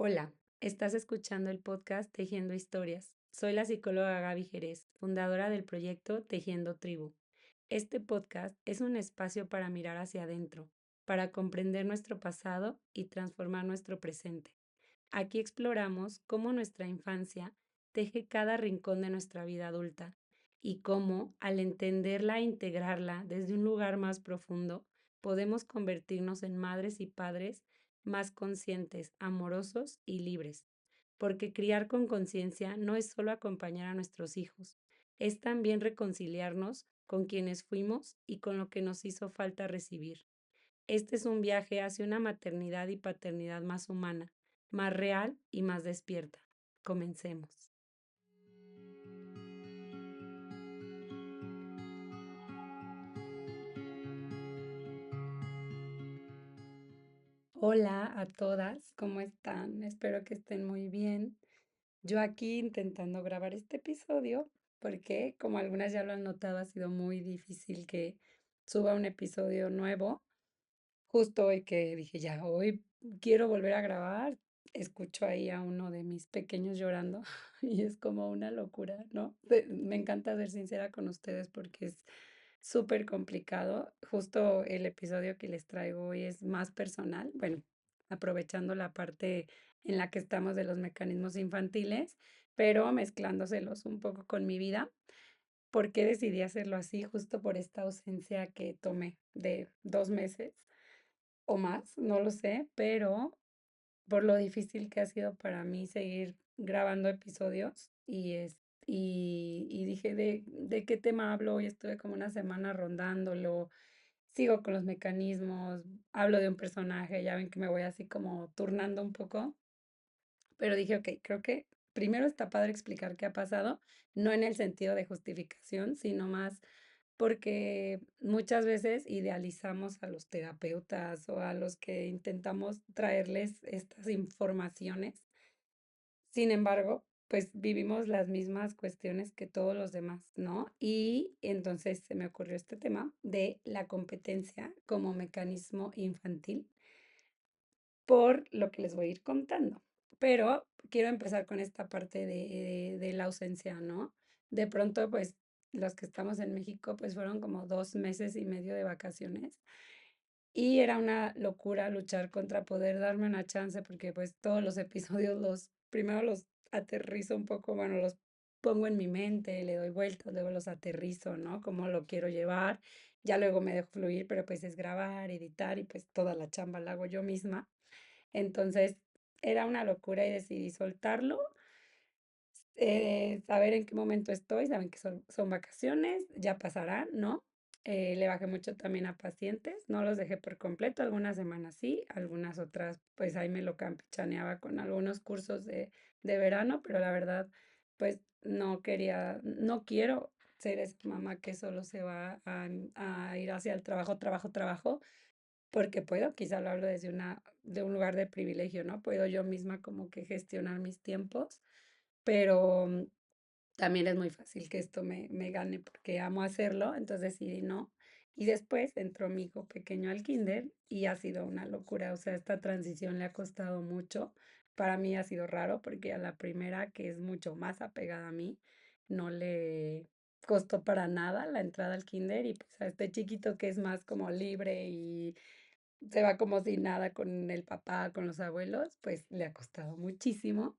Hola, estás escuchando el podcast Tejiendo Historias. Soy la psicóloga Gaby Jerez, fundadora del proyecto Tejiendo Tribu. Este podcast es un espacio para mirar hacia adentro, para comprender nuestro pasado y transformar nuestro presente. Aquí exploramos cómo nuestra infancia teje cada rincón de nuestra vida adulta y cómo, al entenderla e integrarla desde un lugar más profundo, podemos convertirnos en madres y padres más conscientes, amorosos y libres. Porque criar con conciencia no es solo acompañar a nuestros hijos, es también reconciliarnos con quienes fuimos y con lo que nos hizo falta recibir. Este es un viaje hacia una maternidad y paternidad más humana, más real y más despierta. Comencemos. Hola a todas, ¿cómo están? Espero que estén muy bien. Yo aquí intentando grabar este episodio porque, como algunas ya lo han notado, ha sido muy difícil que suba un episodio nuevo. Justo hoy que dije, ya, hoy quiero volver a grabar, escucho ahí a uno de mis pequeños llorando y es como una locura, ¿no? Me encanta ser sincera con ustedes porque es súper complicado. Justo el episodio que les traigo hoy es más personal, bueno, aprovechando la parte en la que estamos de los mecanismos infantiles, pero mezclándoselos un poco con mi vida. ¿Por qué decidí hacerlo así? Justo por esta ausencia que tomé de 2 meses o más, no lo sé, pero por lo difícil que ha sido para mí seguir grabando episodios y dije de qué tema hablo y estuve como una semana rondándolo, sigo con los mecanismos, hablo de un personaje, ya ven que me voy así como turnando un poco, pero dije, ok, creo que primero está padre explicar qué ha pasado, no en el sentido de justificación, sino más porque muchas veces idealizamos a los terapeutas o a los que intentamos traerles estas informaciones. Sin embargo, pues vivimos las mismas cuestiones que todos los demás, ¿no? Y entonces se me ocurrió este tema de la competencia como mecanismo infantil por lo que les voy a ir contando. Pero quiero empezar con esta parte de la ausencia, ¿no? De pronto, pues los que estamos en México, pues fueron como 2 meses y medio de vacaciones y era una locura luchar contra poder darme una chance porque pues todos los episodios primero los aterrizo un poco, bueno, los pongo en mi mente, le doy vueltas, luego los aterrizo, ¿no? Cómo lo quiero llevar, ya luego me dejo fluir, pero pues es grabar, editar y pues toda la chamba la hago yo misma. Entonces, era una locura y decidí soltarlo, saber en qué momento estoy, saben que son vacaciones, ya pasarán, ¿no? Le bajé mucho también a pacientes, no los dejé por completo, algunas semanas sí, algunas otras, pues ahí me lo campechaneaba con algunos cursos de verano, pero la verdad, pues no quería, no quiero ser esa mamá que solo se va a ir hacia el trabajo, trabajo, trabajo, porque puedo, quizá lo hablo desde de un lugar de privilegio, ¿no? Puedo yo misma como que gestionar mis tiempos, pero también es muy fácil que esto me gane porque amo hacerlo, entonces decidí no. Y después entró mi hijo pequeño al kinder y ha sido una locura, o sea, esta transición le ha costado mucho. Para mí ha sido raro porque a la primera, que es mucho más apegada a mí, no le costó para nada la entrada al kinder y pues a este chiquito que es más como libre y se va como si nada con el papá, con los abuelos, pues le ha costado muchísimo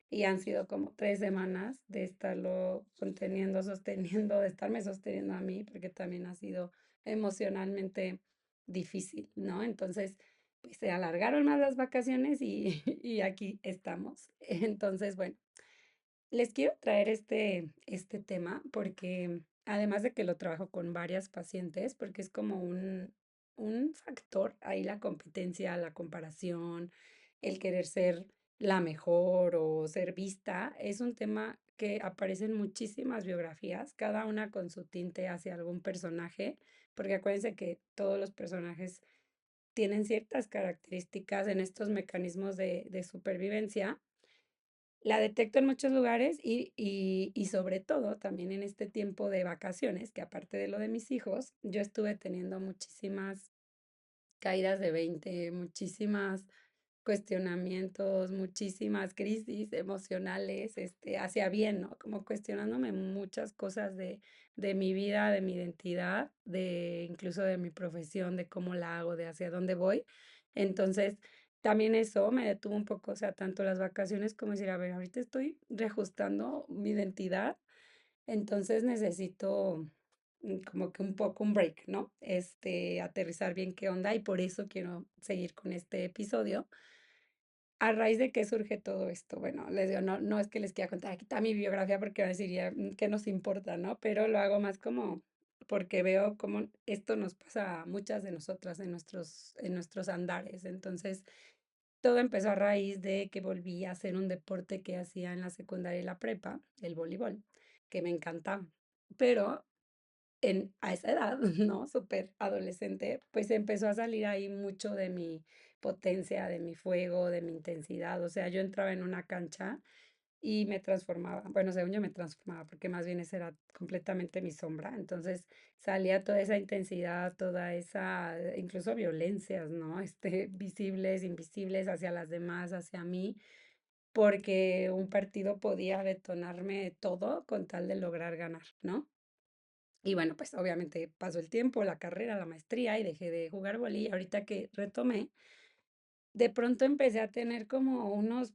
y han sido como 3 semanas de estarlo conteniendo, sosteniendo, de estarme sosteniendo a mí, porque también ha sido emocionalmente difícil, ¿no? Entonces, pues se alargaron más las vacaciones y aquí estamos. Entonces, bueno, les quiero traer este tema porque además de que lo trabajo con varias pacientes, porque es como un factor ahí la competencia, la comparación, el querer ser la mejor o ser vista, es un tema que aparece en muchísimas biografías, cada una con su tinte hacia algún personaje, porque acuérdense que todos los personajes tienen ciertas características en estos mecanismos de supervivencia. La detecto en muchos lugares y sobre todo también en este tiempo de vacaciones, que aparte de lo de mis hijos, yo estuve teniendo muchísimas caídas de 20, muchísimas, cuestionamientos, muchísimas crisis emocionales, hacia bien, ¿no? Como cuestionándome muchas cosas de mi vida, de mi identidad, de incluso de mi profesión, de cómo la hago, de hacia dónde voy. Entonces, también eso me detuvo un poco, o sea, tanto las vacaciones como decir, a ver, ahorita estoy reajustando mi identidad, entonces necesito como que un poco un break, ¿no? Aterrizar bien qué onda y por eso quiero seguir con este episodio. ¿A raíz de qué surge todo esto? Bueno, les digo, no es que les quiera contar aquí está mi biografía porque van a decir, ya, ¿qué nos importa, no? Pero lo hago más como porque veo cómo esto nos pasa a muchas de nosotras en nuestros andares. Entonces, todo empezó a raíz de que volví a hacer un deporte que hacía en la secundaria y la prepa, el voleibol, que me encantaba. Pero a esa edad, ¿no? Súper adolescente, pues empezó a salir ahí mucho de mi potencia, de mi fuego, de mi intensidad. O sea, yo entraba en una cancha y me transformaba. Bueno, según yo me transformaba, porque más bien esa era completamente mi sombra. Entonces salía toda esa intensidad, toda esa, incluso violencias, ¿no? Visibles, invisibles hacia las demás, hacia mí, porque un partido podía detonarme todo con tal de lograr ganar, ¿no? Y bueno, pues obviamente pasó el tiempo, la carrera, la maestría y dejé de jugar vóley. Y ahorita que retomé, de pronto empecé a tener como unos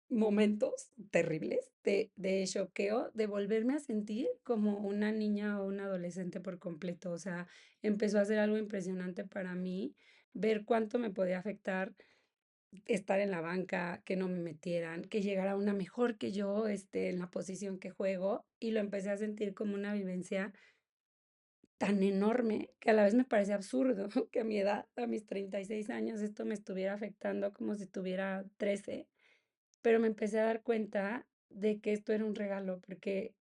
momentos terribles de choqueo, de volverme a sentir como una niña o un adolescente por completo. O sea, empezó a ser algo impresionante para mí, ver cuánto me podía afectar estar en la banca, que no me metieran, que llegara una mejor que yo, en la posición que juego. Y lo empecé a sentir como una vivencia tan enorme que a la vez me parece absurdo que a mi edad, a mis 36 años, esto me estuviera afectando como si tuviera 13, pero me empecé a dar cuenta de que esto era un regalo, porque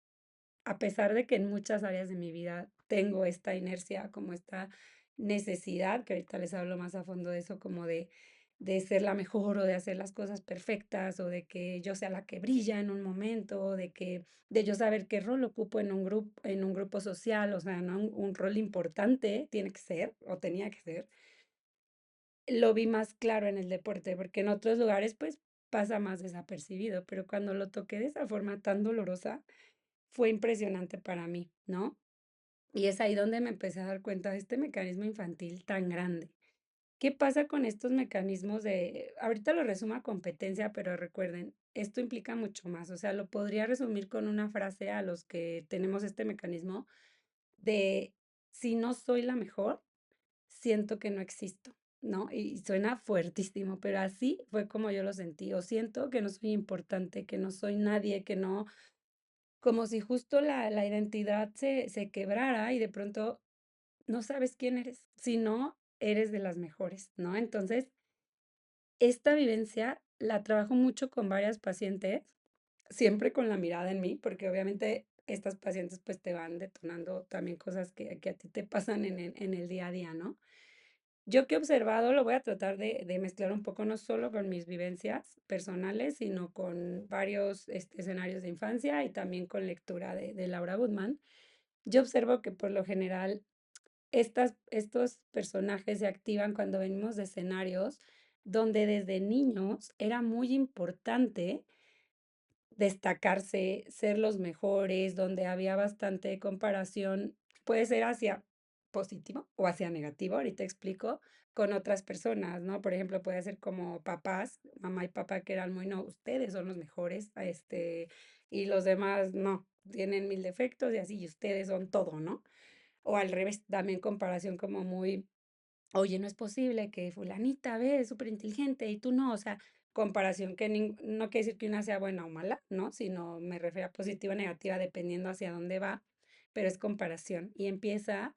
a pesar de que en muchas áreas de mi vida tengo esta inercia, como esta necesidad, que ahorita les hablo más a fondo de eso, como de ser la mejor o de hacer las cosas perfectas o de que yo sea la que brilla en un momento, o de yo saber qué rol ocupo en un grupo social, o sea, ¿no? Un rol importante tiene que ser o tenía que ser. Lo vi más claro en el deporte, porque en otros lugares pues pasa más desapercibido, pero cuando lo toqué de esa forma tan dolorosa, fue impresionante para mí, ¿no? Y es ahí donde me empecé a dar cuenta de este mecanismo infantil tan grande. ¿Qué pasa con estos mecanismos de, ahorita lo resumo a competencia, pero recuerden, esto implica mucho más, o sea, lo podría resumir con una frase a los que tenemos este mecanismo de, si no soy la mejor, siento que no existo, ¿no? Y suena fuertísimo, pero así fue como yo lo sentí, o siento que no soy importante, que no soy nadie, que no, como si justo la identidad se quebrara y de pronto no sabes quién eres, si no eres de las mejores, ¿no? Entonces, esta vivencia la trabajo mucho con varias pacientes, siempre con la mirada en mí, porque obviamente estas pacientes pues te van detonando también cosas que a ti te pasan en el día a día, ¿no? Yo que he observado, lo voy a tratar de mezclar un poco, no solo con mis vivencias personales, sino con varios escenarios de infancia y también con lectura de Laura Goodman. Yo observo que por lo general estos personajes se activan cuando venimos de escenarios donde desde niños era muy importante destacarse, ser los mejores, donde había bastante comparación, puede ser hacia positivo o hacia negativo, ahorita explico, con otras personas, ¿no? Por ejemplo, puede ser como papás, mamá y papá que eran muy, no, ustedes son los mejores, y los demás no, tienen mil defectos y así, y ustedes son todo, ¿no? O al revés, también comparación como muy, oye, no es posible que fulanita ve, es súper inteligente y tú no, o sea, comparación que no quiere decir que una sea buena o mala, ¿no? Sino me refiero a positiva o negativa dependiendo hacia dónde va, pero es comparación y empieza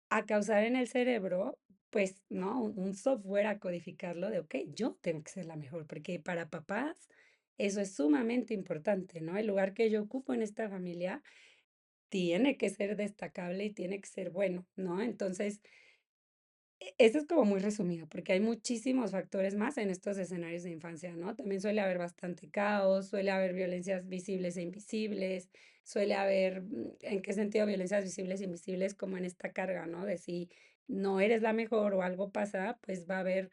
a causar en el cerebro, pues, ¿no? Un software a codificarlo de, ok, yo tengo que ser la mejor, porque para papás eso es sumamente importante, ¿no? El lugar que yo ocupo en esta familia tiene que ser destacable y tiene que ser bueno, ¿no? Entonces, eso es como muy resumido, porque hay muchísimos factores más en estos escenarios de infancia, ¿no? También suele haber bastante caos, suele haber violencias visibles e invisibles, suele haber, ¿en qué sentido violencias visibles e invisibles? Como en esta carga, ¿no? De si no eres la mejor o algo pasa, pues va a haber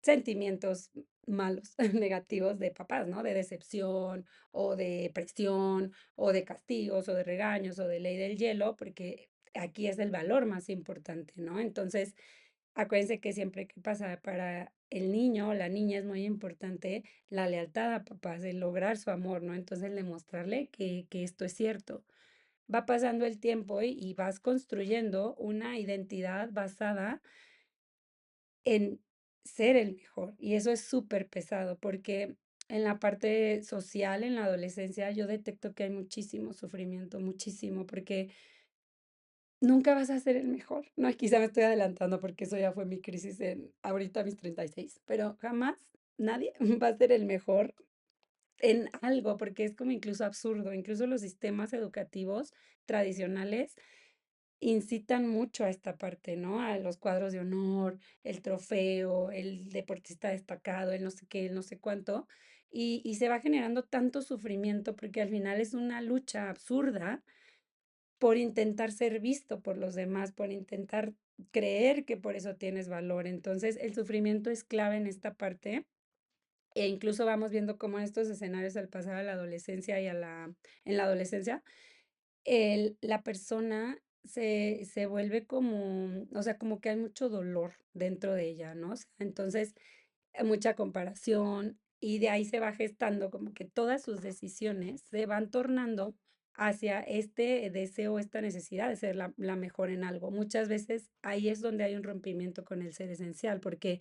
sentimientos malos, negativos de papás, ¿no? De decepción o de presión o de castigos o de regaños o de ley del hielo, porque aquí es el valor más importante, ¿no? Entonces, acuérdense que siempre que pasa para el niño o la niña es muy importante la lealtad a papás, el lograr su amor, ¿no? Entonces, el demostrarle que esto es cierto. Va pasando el tiempo y vas construyendo una identidad basada en ser el mejor. Y eso es súper pesado porque en la parte social, en la adolescencia, yo detecto que hay muchísimo sufrimiento, muchísimo, porque nunca vas a ser el mejor. No, y quizá me estoy adelantando porque eso ya fue mi crisis en ahorita a mis 36, pero jamás nadie va a ser el mejor en algo, porque es como incluso absurdo. Incluso los sistemas educativos tradicionales incitan mucho a esta parte, ¿no? A los cuadros de honor, el trofeo, el deportista destacado, el no sé qué, el no sé cuánto, y se va generando tanto sufrimiento porque al final es una lucha absurda por intentar ser visto por los demás, por intentar creer que por eso tienes valor. Entonces, el sufrimiento es clave en esta parte e incluso vamos viendo cómo en estos escenarios al pasar a la adolescencia y en la adolescencia la persona se vuelve como, o sea, como que hay mucho dolor dentro de ella, ¿no? O sea, entonces, mucha comparación y de ahí se va gestando como que todas sus decisiones se van tornando hacia este deseo, esta necesidad de ser la mejor en algo. Muchas veces ahí es donde hay un rompimiento con el ser esencial, porque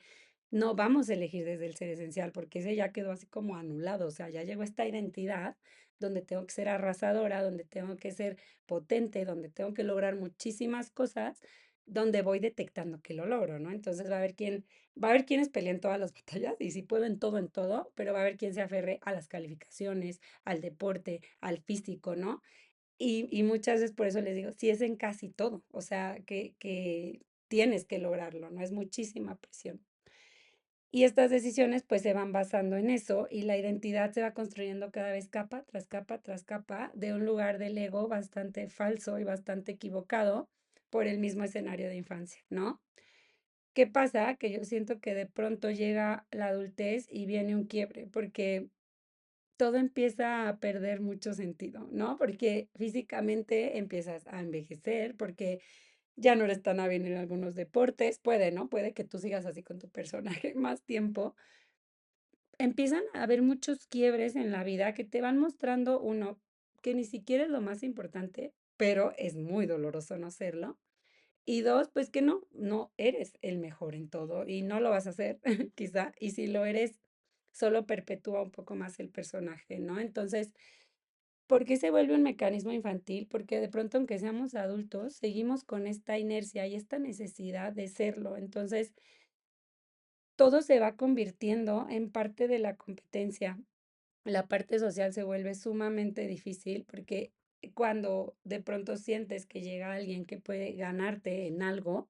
no vamos a elegir desde el ser esencial, porque ese ya quedó así como anulado, o sea, ya llegó esta identidad donde tengo que ser arrasadora, donde tengo que ser potente, donde tengo que lograr muchísimas cosas, donde voy detectando que lo logro, ¿no? Entonces va a haber quienes peleen todas las batallas y si puedo en todo, pero va a haber quien se aferre a las calificaciones, al deporte, al físico, ¿no? Y muchas veces por eso les digo, sí es en casi todo, o sea, que tienes que lograrlo, ¿no? Es muchísima presión. Y estas decisiones pues se van basando en eso y la identidad se va construyendo cada vez capa tras capa tras capa de un lugar del ego bastante falso y bastante equivocado por el mismo escenario de infancia, ¿no? ¿Qué pasa? Que yo siento que de pronto llega la adultez y viene un quiebre, porque todo empieza a perder mucho sentido, ¿no? Porque físicamente empiezas a envejecer, porque ya no eres tan hábil en algunos deportes, puede, ¿no? Puede que tú sigas así con tu personaje más tiempo, empiezan a haber muchos quiebres en la vida que te van mostrando, uno, que ni siquiera es lo más importante, pero es muy doloroso no serlo. Y dos, pues que no eres el mejor en todo y no lo vas a hacer, quizá. Y si lo eres, solo perpetúa un poco más el personaje, ¿no? Entonces, ¿por qué se vuelve un mecanismo infantil? Porque de pronto, aunque seamos adultos, seguimos con esta inercia y esta necesidad de serlo. Entonces, todo se va convirtiendo en parte de la competencia. La parte social se vuelve sumamente difícil porque cuando de pronto sientes que llega alguien que puede ganarte en algo,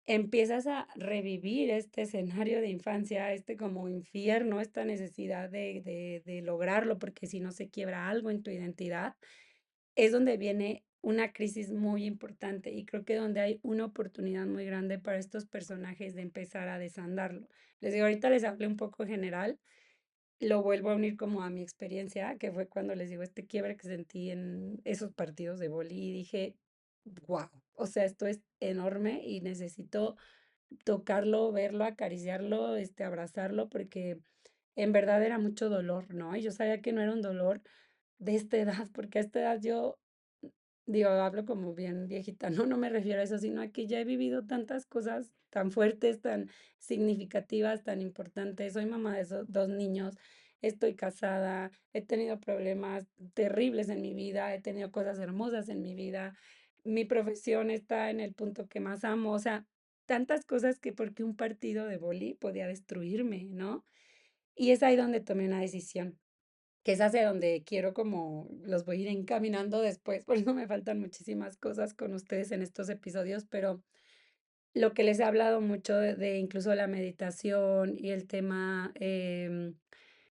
empiezas a revivir este escenario de infancia, este como infierno, esta necesidad de lograrlo, porque si no se quiebra algo en tu identidad, es donde viene una crisis muy importante y creo que donde hay una oportunidad muy grande para estos personajes de empezar a desandarlo. Les digo, ahorita les hablé un poco general, lo vuelvo a unir como a mi experiencia, que fue cuando les digo este quiebre que sentí en esos partidos de vóley y dije, wow, o sea, esto es enorme y necesito tocarlo, verlo, acariciarlo, abrazarlo, porque en verdad era mucho dolor, ¿no? Y yo sabía que no era un dolor de esta edad, porque a esta edad yo, digo, hablo como bien viejita, ¿no? No me refiero a eso, sino a que ya he vivido tantas cosas tan fuertes, tan significativas, tan importantes. Soy mamá de dos niños, estoy casada, he tenido problemas terribles en mi vida, he tenido cosas hermosas en mi vida, mi profesión está en el punto que más amo, o sea, tantas cosas que porque un partido de boli podía destruirme, ¿no? Y es ahí donde tomé una decisión que es hacia donde quiero como los voy a ir encaminando después, por eso me faltan muchísimas cosas con ustedes en estos episodios, pero lo que les he hablado mucho de incluso la meditación y el tema de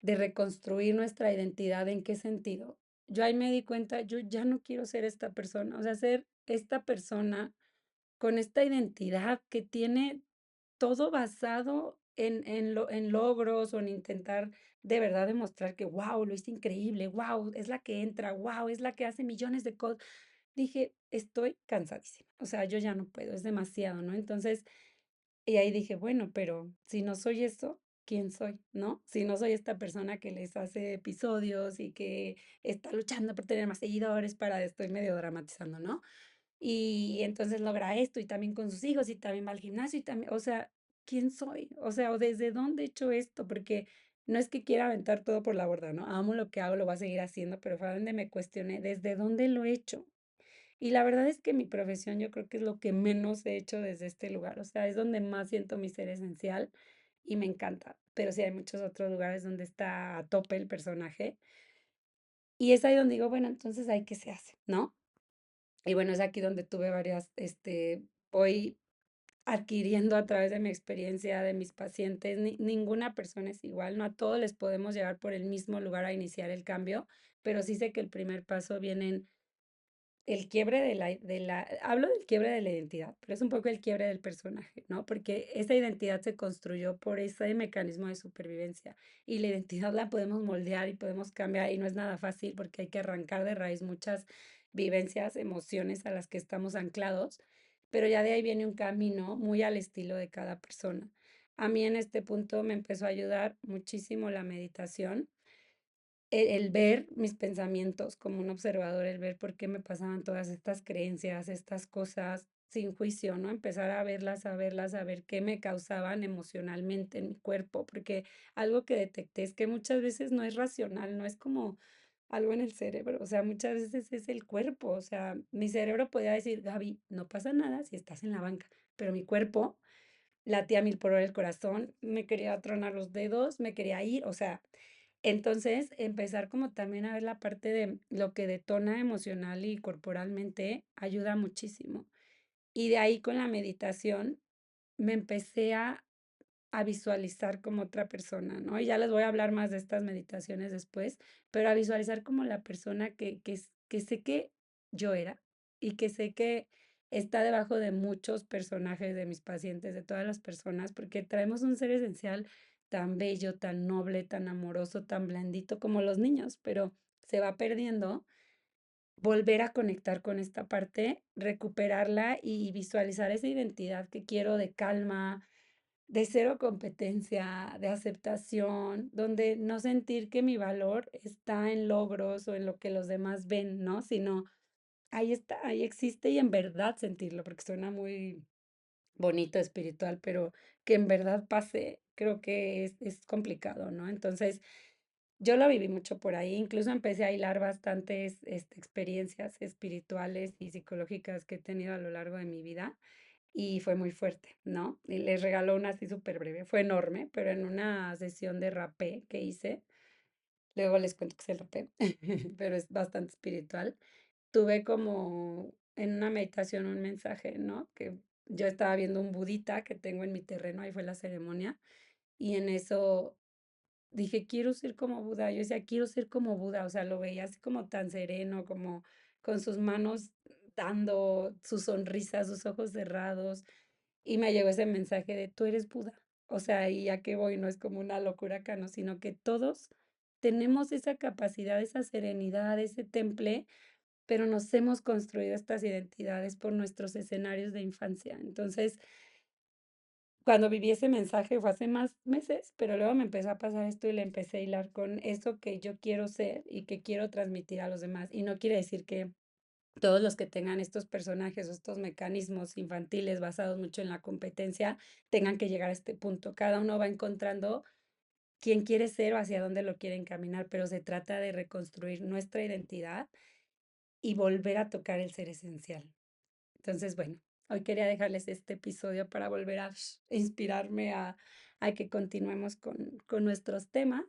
reconstruir nuestra identidad, ¿en qué sentido? Yo ahí me di cuenta, yo ya no quiero ser esta persona, o sea, ser esta persona con esta identidad que tiene todo basado en logros o en intentar de verdad demostrar que, wow, lo hice increíble, wow, es la que entra, wow, es la que hace millones de cosas. Dije, estoy cansadísima, o sea, yo ya no puedo, es demasiado, ¿no? Entonces, y ahí dije, bueno, pero si no soy eso, ¿quién soy? ¿No? Si no soy esta persona que les hace episodios y que está luchando por tener más seguidores para, estoy medio dramatizando, ¿no? Y entonces logra esto y también con sus hijos y también va al gimnasio y también, o sea, ¿quién soy? O sea, o desde dónde he hecho esto, porque no es que quiera aventar todo por la borda, ¿no? Amo lo que hago, lo voy a seguir haciendo, pero fue a donde me cuestioné, ¿desde dónde lo he hecho? Y la verdad es que mi profesión yo creo que es lo que menos he hecho desde este lugar, o sea, es donde más siento mi ser esencial y me encanta, pero sí hay muchos otros lugares donde está a tope el personaje y es ahí donde digo, bueno, entonces ahí qué se hace, ¿no? Y bueno, es aquí donde tuve varias, voy adquiriendo a través de mi experiencia, de mis pacientes, ninguna persona es igual, no a todos les podemos llevar por el mismo lugar a iniciar el cambio, pero sí sé que el primer paso viene el quiebre hablo del quiebre de la identidad, pero es un poco el quiebre del personaje, ¿no? Porque esa identidad se construyó por ese mecanismo de supervivencia y la identidad la podemos moldear y podemos cambiar y no es nada fácil porque hay que arrancar de raíz muchas vivencias, emociones a las que estamos anclados, pero ya de ahí viene un camino muy al estilo de cada persona. A mí en este punto me empezó a ayudar muchísimo la meditación el ver mis pensamientos como un observador, el ver por qué me pasaban todas estas creencias, estas cosas sin juicio, ¿no? Empezar a ver qué me causaban emocionalmente en mi cuerpo, porque algo que detecté es que muchas veces no es racional, no es como algo en el cerebro, o sea, muchas veces es el cuerpo, o sea, mi cerebro podía decir, Gaby, no pasa nada si estás en la banca, pero mi cuerpo latía a mil por hora el corazón, me quería tronar los dedos, me quería ir, o sea, entonces, empezar como también a ver la parte de lo que detona emocional y corporalmente ayuda muchísimo. Y de ahí con la meditación me empecé a visualizar como otra persona, ¿no? Y ya les voy a hablar más de estas meditaciones después, pero a visualizar como la persona que sé que yo era y que sé que está debajo de muchos personajes de mis pacientes, de todas las personas, porque traemos un ser esencial tan bello, tan noble, tan amoroso, tan blandito como los niños, pero se va perdiendo. Volver a conectar con esta parte, recuperarla y visualizar esa identidad que quiero de calma, de cero competencia, de aceptación, donde no sentir que mi valor está en logros o en lo que los demás ven, ¿no? Sino ahí está, ahí existe y en verdad sentirlo, porque suena muy bonito, espiritual, pero que en verdad pase, creo que es complicado, ¿no? Entonces, yo lo viví mucho por ahí, incluso empecé a hilar bastantes experiencias espirituales y psicológicas que he tenido a lo largo de mi vida y fue muy fuerte, ¿no? Y les regaló una así súper breve, fue enorme, pero en una sesión de rapé que hice, luego les cuento que es el rapé, pero es bastante espiritual, tuve como en una meditación un mensaje, ¿no? Que yo estaba viendo un budita que tengo en mi terreno, ahí fue la ceremonia, y en eso dije, quiero ser como Buda. Yo decía, quiero ser como Buda. O sea, lo veía así como tan sereno, como con sus manos dando su sonrisa, sus ojos cerrados. Y me llegó ese mensaje de, tú eres Buda. O sea, y a qué voy, no es como una locura acá, ¿no? Sino que todos tenemos esa capacidad, esa serenidad, ese temple, pero nos hemos construido estas identidades por nuestros escenarios de infancia. Entonces, cuando viví ese mensaje fue hace más meses, pero luego me empezó a pasar esto y le empecé a hilar con eso que yo quiero ser y que quiero transmitir a los demás. Y no quiere decir que todos los que tengan estos personajes o estos mecanismos infantiles basados mucho en la competencia tengan que llegar a este punto. Cada uno va encontrando quién quiere ser o hacia dónde lo quiere encaminar, pero se trata de reconstruir nuestra identidad y volver a tocar el ser esencial. Entonces, bueno, hoy quería dejarles este episodio para volver a inspirarme a que continuemos con nuestros temas.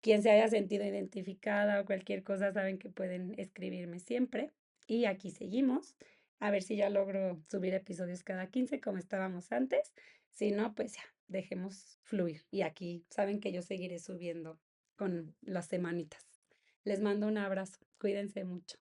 Quien se haya sentido identificada o cualquier cosa, saben que pueden escribirme siempre. Y aquí seguimos. A ver si ya logro subir episodios cada 15 como estábamos antes. Si no, pues ya, dejemos fluir. Y aquí saben que yo seguiré subiendo con las semanitas. Les mando un abrazo. Cuídense mucho.